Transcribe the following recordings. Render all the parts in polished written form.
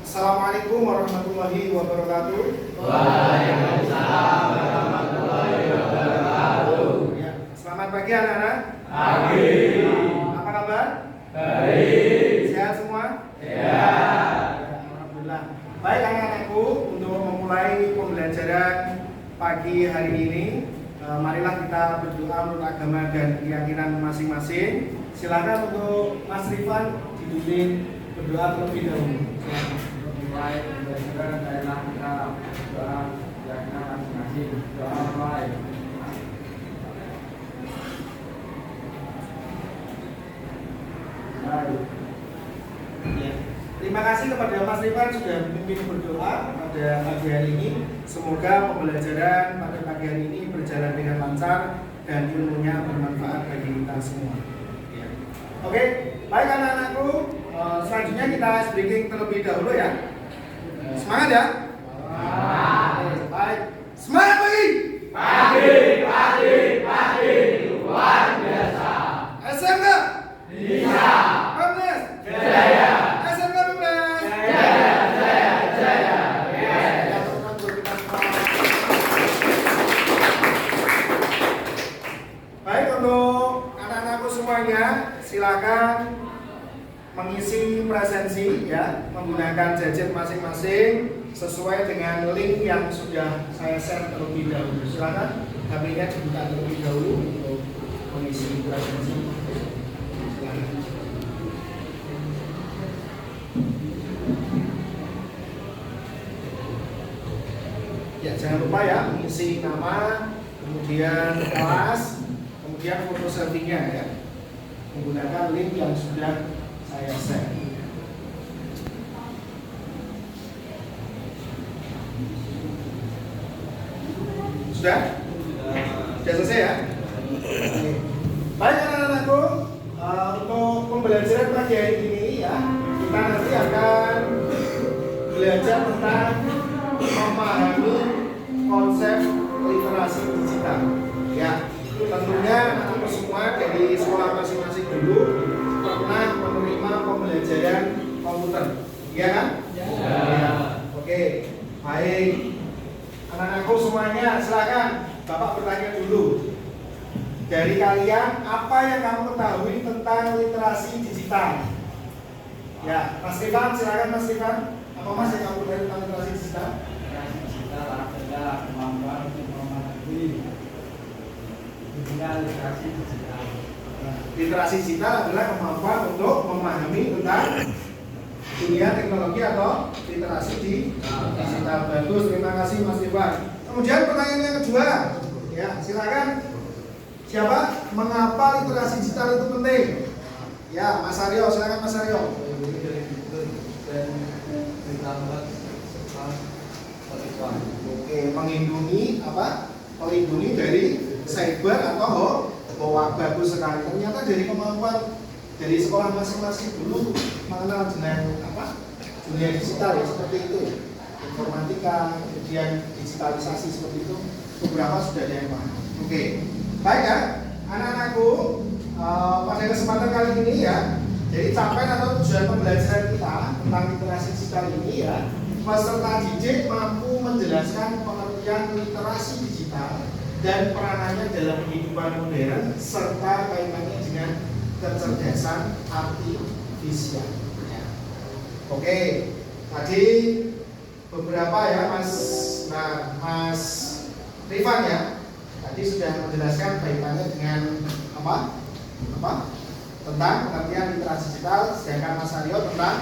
Assalamualaikum warahmatullahi wabarakatuh. Waalaikumsalam warahmatullahi wabarakatuh. Ya, selamat pagi anak-anak. Pagi. Apa kabar? Baik. Sehat semua? Ya. Alhamdulillah. Baik anak-anakku, untuk memulai pembelajaran pagi hari ini, marilah kita berdoa menurut agama dan keyakinan masing-masing. Silakan untuk Mas Rifan dipimpin berdoa terlebih dahulu. Mulai pembelajaran adalah kita berdoa keyakinan masing-masing. Doa mulai. Ya. Terima kasih kepada Mas Rifan sudah memimpin berdoa pada pagi hari ini. Semoga pembelajaran pada pagi hari ini berjalan dengan lancar dan ilmunya bermanfaat bagi kita semua. Ya. Oke, baik anak-anakku. Selanjutnya kita speaking terlebih dahulu ya. Semangat ya. Baik. Semangat pagi. Pagi luar biasa. SMK Bisa. Komnes Jaya. SMK Komnes Jaya. Ya, teman-teman, kita semua. Baik, untuk anak-anakku semuanya, silakan mengisi presensi ya, menggunakan gadget masing-masing sesuai dengan link yang sudah saya share terlebih dahulu. Silakan HP-nya dibuka terlebih dahulu untuk mengisi presensi. Silakan. Ya, jangan lupa ya mengisi nama, kemudian kelas, kemudian foto selfie-nya ya, menggunakan link yang sudah saya share. Sudah? Sudah selesai ya? Oke. Baik anak-anakku, untuk pembelajaran pagi hari ini ya, kita nanti akan belajar tentang memahami konsep literasi digital. Ya, tentunya anak-anak semua dari sekolah masing-masing dulu pernah menerima pembelajaran komputer, iya kan? Ya. Oke, baik. Anak-anakku semuanya, silakan Bapak bertanya dulu. Dari kalian, apa yang kamu ketahui tentang literasi digital? Ya, Mas Rifan, silakan Mas Rifan. Apa Mas yang kamu ketahui tentang literasi digital? Kita adalah kemampuan untuk memahami dunia literasi digital. Literasi digital adalah kemampuan untuk memahami tentang dunia teknologi atau literasi di digital. Bagus, terima kasih Mas Rifan. Kemudian pertanyaan yang kedua, ya silakan. Siapa? Mengapa literasi digital itu penting? Ya, Mas Aryo, silakan Mas Aryo. Oke, melindungi apa? Melindungi dari cyber atau hoax. Bagus sekali. Ternyata dari kemampuan dari sekolah masing-masing dulu mengenal dengan apa? Dunia digital ya, seperti itu. Informatika, kemudian digitalisasi seperti itu. Beberapa sudah ada yang paham. Oke, baik ya, anak-anakku. Pada kesempatan kali ini ya, jadi capaian atau tujuan pembelajaran kita tentang literasi digital ini ya, peserta didik mampu menjelaskan pengertian literasi digital dan peranannya dalam kehidupan modern serta kaitannya dengan kecerdasan artifisial. Ya. Oke, tadi beberapa ya Mas Rifan ya, tadi sudah menjelaskan kaitannya dengan apa? Tentang pengertian literasi digital, sedangkan Mas Aryo tentang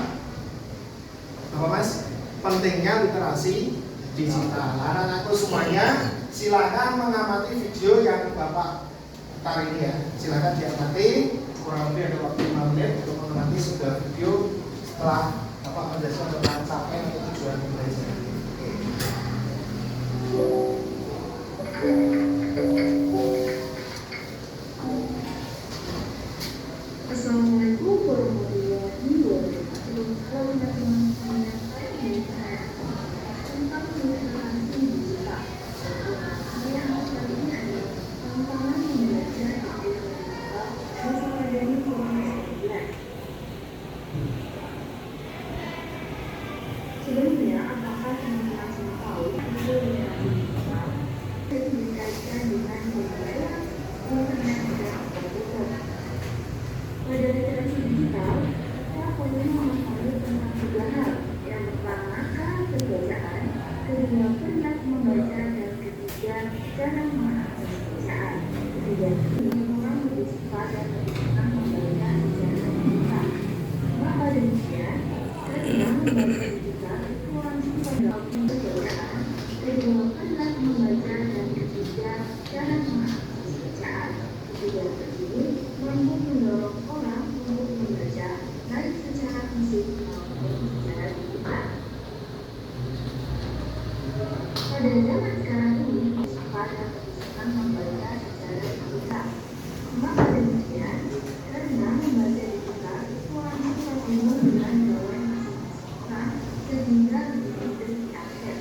apa Mas? Pentingnya literasi digital. Anak-anakku semuanya, silakan mengamati video yang Bapak putar ini ya. Silakan diamati, kurang lebih ada waktu 5 menit untuk mengamati sebuah video setelah Bapak menjelaskan tentang capaian atau tujuan pembelajaran. Assalamualaikum warahmatullahi wabarakatuh. Teman-teman saya tentang literasi digital. Saya kali ini adalah tantangan belajar masa pandemi COVID-19. Sebelumnya, apakah teman-teman sudah tahu itu literasi digital? Itu dikaitkan dengan pembelajaran internet dan komputer. Pada literasi digital, kita perlu memahami tentang tiga hal. Yang pertama, cara pembacaan, kedua, pernak membaca, dan ketiga, cara memahami bacaan. Ketiga ini orang lebih suka dan lebih senang membaca secara digital. Maka demikian, karena membaca digital itu langsung pada pembacaan. Kedua, pernak membaca, dan ketiga, cara memahami bacaan. Ketiga ini mampu mendorong orang untuk membaca baik secara fisik maupun secara digital. Pada zaman sekarang ini, suka dan lebih senang membaca secara digital. Maka demikian, karena membaca digital itu langsung terhubung dengan gawai masing-masing orang sehingga lebih mudah diakses.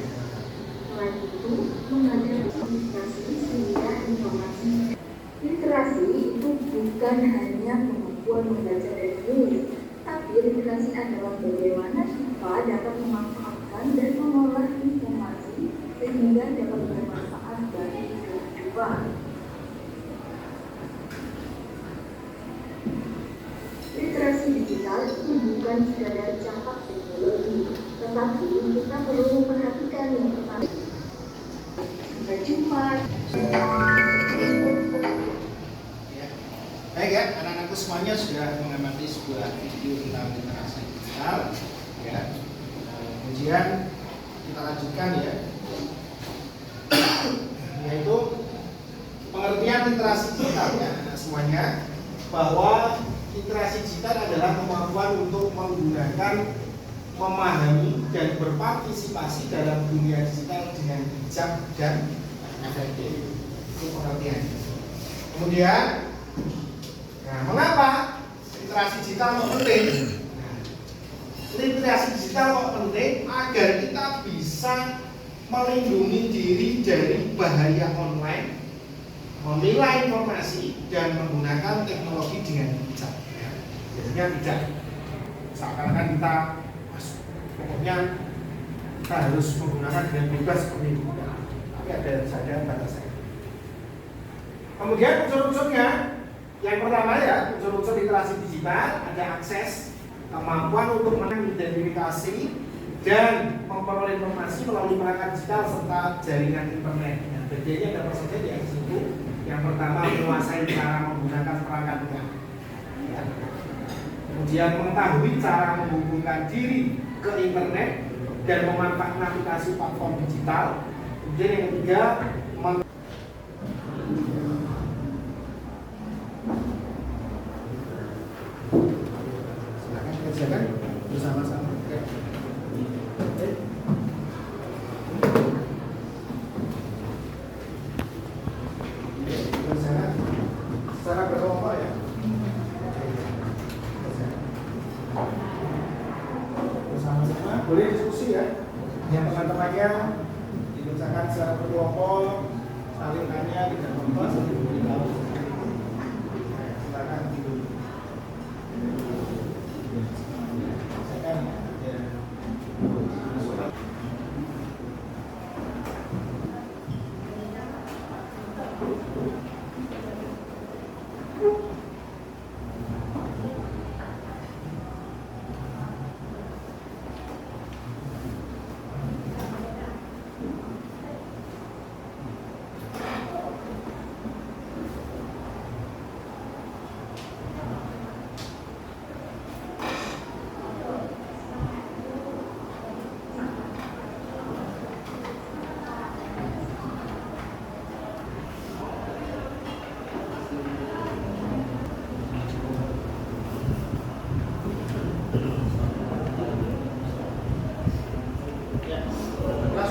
Selain itu, membaca literasi sehingga informasi. Literasi itu bukan hanya kemampuan membaca dan menulis, tapi literasi adalah bagaimana kita dapat memanfaatkan dan mengolah informasi sehingga dapat bermanfaat bagi kehidupan. Literasi digital itu bukan sekadar campak teknologi, tetapi kita perlu memperhatikan yang pertama. Sampai jumpa. Baik ya, anak-anakku semuanya sudah mengamati sebuah video tentang literasi digital ya. Kemudian kita lanjutkan ya, yaitu pengertian literasi digital ya semuanya, bahwa literasi digital adalah kemampuan untuk menggunakan, memahami dan berpartisipasi dalam dunia digital dengan bijak dan efektif. Itu pengertiannya. Kemudian, nah, mengapa literasi digital kok penting? Nah, literasi digital kok penting agar kita bisa melindungi diri dari bahaya online, memilah informasi dan menggunakan teknologi dengan bijak. Ya. Jadinya tidak seakan-akan kita pokoknya kita harus menggunakan dengan bebas seperti itu. Tapi ada saja batasannya. Kemudian unsur-unsurnya, yang pertama ya, unsur-unsur literasi digital ada akses, kemampuan untuk mengidentifikasi dan memperoleh informasi melalui perangkat digital serta jaringan internet. Nah, bedanya ada apa saja di situ? Yang pertama, menguasai cara menggunakan perangkat lunak. Ya. Kemudian mengetahui cara menghubungkan diri ke internet dan memanfaatkan aplikasi platform digital. Kemudian yang ketiga, silakan kerjakan bersama-sama. Secara berkelompok ya. Bersama-sama boleh diskusi ya. Yang teman-temannya dikerjakan secara berkelompok, saling tanya, tidak apa-apa, saling beritahu. Silakan gitu. Silakan. Ya.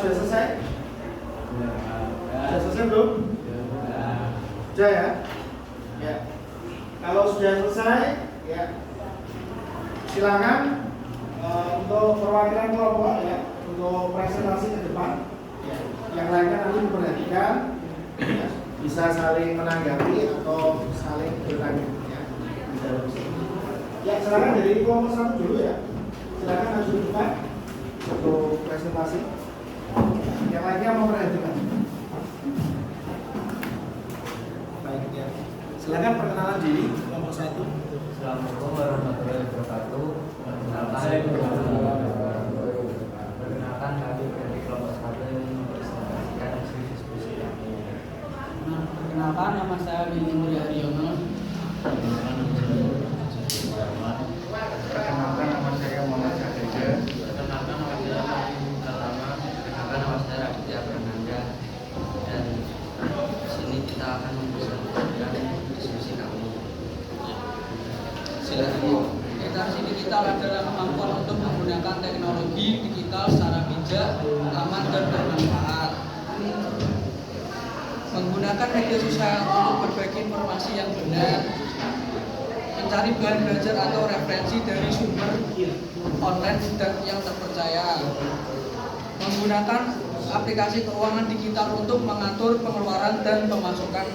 Sudah selesai? Sudah selesai belum? Sudah ya? Ya. Kalau sudah selesai, ya silakan untuk perwakilan kelompok ya, untuk presentasi ke depan. Ya. Yang lainnya nanti memperhatikan, ya, bisa saling menanggapi atau saling bertanya. Ya. Di dalam sini. Ya, silakan dari kelompok 1 dulu ya. Silakan maju ke depan. untuk presentasi. Yang lainnya mau perhatikan. Baik ya. Silakan perkenalan diri kelompok 1. Assalamualaikum warahmatullahi wabarakatuh. Perkenalkan kami dari kelompok 1 yang mempresentasikan hasil diskusi kami. Perkenalkan, nama saya Willy Muri Haryono. Perkenalkan nama saya Muhammad Syahrijar. Perkenalkan, nama saya Fahmi Pratama. Perkenalkan, nama saya Raditya Prananda. Dan di sini kita akan mempresentasikan diskusi kami. Silakan. Literasi digital adalah kemampuan untuk menggunakan teknologi digital secara bijak, aman, dan bermanfaat. Menggunakan media sosial untuk berbagi informasi yang benar, mencari bahan belajar atau referensi dari sumber online dan yang terpercaya, menggunakan aplikasi keuangan digital untuk mengatur pengeluaran dan pemasukan.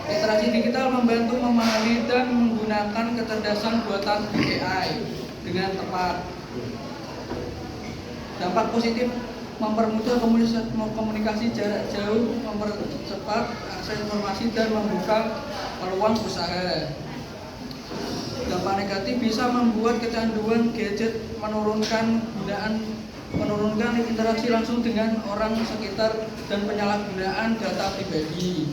Literasi digital membantu memahami dan menggunakan kecerdasan buatan AI dengan tepat. Dampak positif: mempermudah komunikasi jarak jauh, mempercepat akses informasi, dan membuka peluang usaha. Dampak negatif bisa membuat kecanduan gadget, menurunkan interaksi langsung dengan orang sekitar, dan penyalahgunaan data pribadi.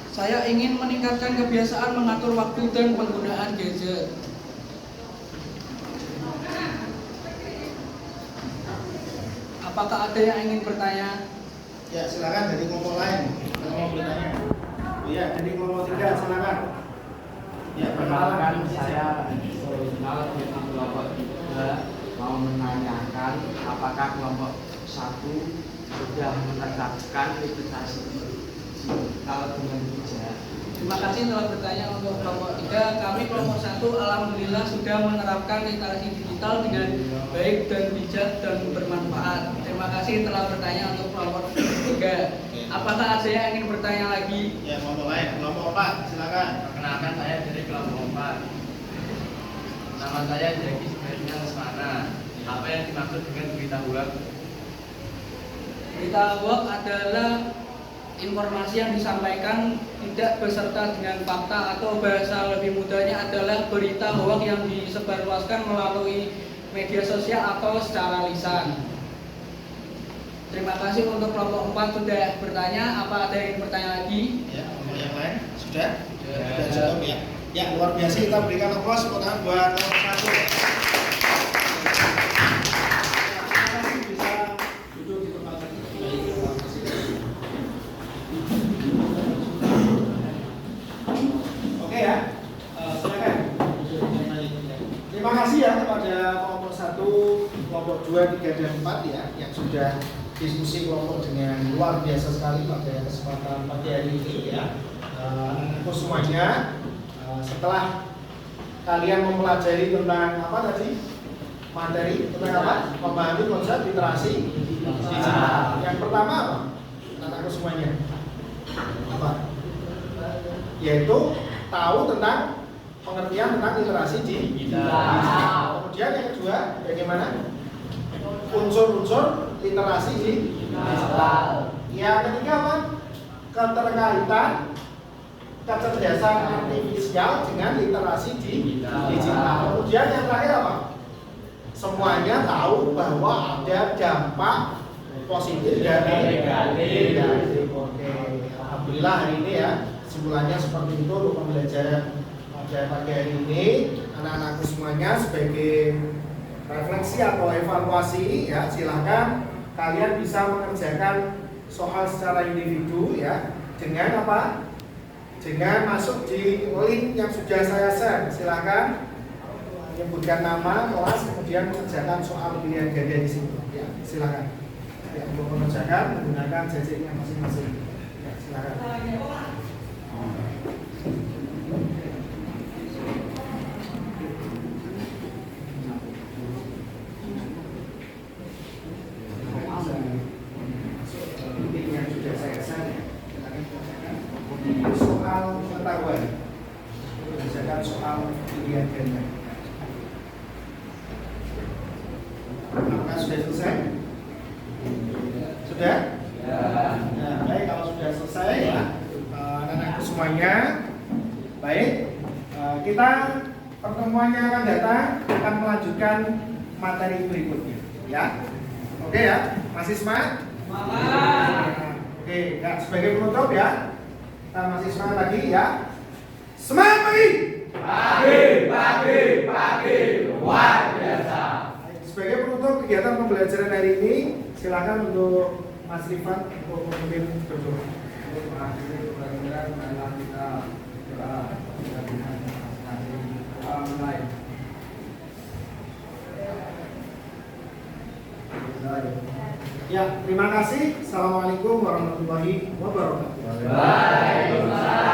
Saya ingin meningkatkan kebiasaan mengatur waktu dan penggunaan gadget. Apakah ada yang ingin bertanya? Ya, silakan dari kelompok lain. Kalau mau bertanya. Oh ya, dari kelompok 3 silakan. Ya, Perkenalkan saya Soinal dari kelompok 3 mau menanyakan apakah kelompok 1 sudah menerapkan literasi digital dengan bijak. Terima kasih telah bertanya untuk kelompok 3. Kami kelompok 1 alhamdulillah sudah menerapkan literasi digital dengan baik dan bijak dan bermanfaat. Terima kasih telah bertanya untuk kelompok 3. Apakah ada yang ingin bertanya lagi? Ya, kelompok lain. Kelompok 4 silakan. Perkenalkan saya dari kelompok 4. Nama saya Jaki Sebenarnya Lesmana. Apa yang dimaksud dengan berita hoax? Berita hoax adalah informasi yang disampaikan tidak beserta dengan fakta, atau bahasa lebih mudahnya adalah berita hoax yang disebarluaskan melalui media sosial atau secara lisan. Terima kasih untuk kelompok 4 sudah bertanya. Apa ada yang ingin bertanya lagi? Ya, kelompok yang lain sudah? Sudah cukup ya. Ya, luar biasa, kita berikan aplaus buat kelompok 1. Bisa duduk di tempat Oke ya, silakan. Terima kasih ya kepada kelompok 1, kelompok 2, 3, dan 4 ya yang sudah diskusi kelompok dengan luar biasa sekali pada kesempatan pagi hari ini ya. Untuk semuanya, setelah kalian mempelajari tentang apa tadi? Materi tentang apa? Memahami konsep literasi digital. Yang pertama apa? Anak-anakku semuanya. Apa? Yaitu tahu tentang pengertian tentang literasi digital. Kemudian yang kedua, bagaimana? Unsur-unsur literasi digital. Yang ketiga apa? Keterkaitan kecerdasan artifisial dengan literasi digital. Kemudian yang terakhir apa? Semuanya tahu bahwa ada dampak positif dan negatif. Oke, alhamdulillah hari ini ya kesimpulannya seperti itu untuk pembelajaran pada pagi hari ini. Anak-anakku semuanya sebagai refleksi atau evaluasi ya, silahkan kalian bisa mengerjakan soal secara individu ya dengan apa? Dengan masuk di link yang sudah saya share. Silahkan menyebutkan nama, kelas, kemudian mengerjakan soal pilihan ganda di sini. Ya, silahkan. Ya, untuk mengerjakan menggunakan JJ-nya masing-masing. Ya, silahkan. Soal pengetahuan, mengerjakan soal pilihan ganda. sudah selesai? Sudah? Ya. Nah, baik, kalau sudah selesai ya, anak-anakku semuanya, baik, kita pertemuannya akan datang, akan melanjutkan materi berikutnya, ya. Oke ya, masih semangat? Oke, ya, sebagai penutup ya, kita masih semangat lagi ya. Semangat pagi! Pagi, luar biasa. Sebagai penutup kegiatan pembelajaran hari ini, silakan untuk Mas Rifat untuk memimpin berdoa. Untuk mengakhiri pelajaran marilah kita berdoa dengan mulai. Ya, terima kasih. Assalamualaikum warahmatullahi wabarakatuh. Waalaikumsalam.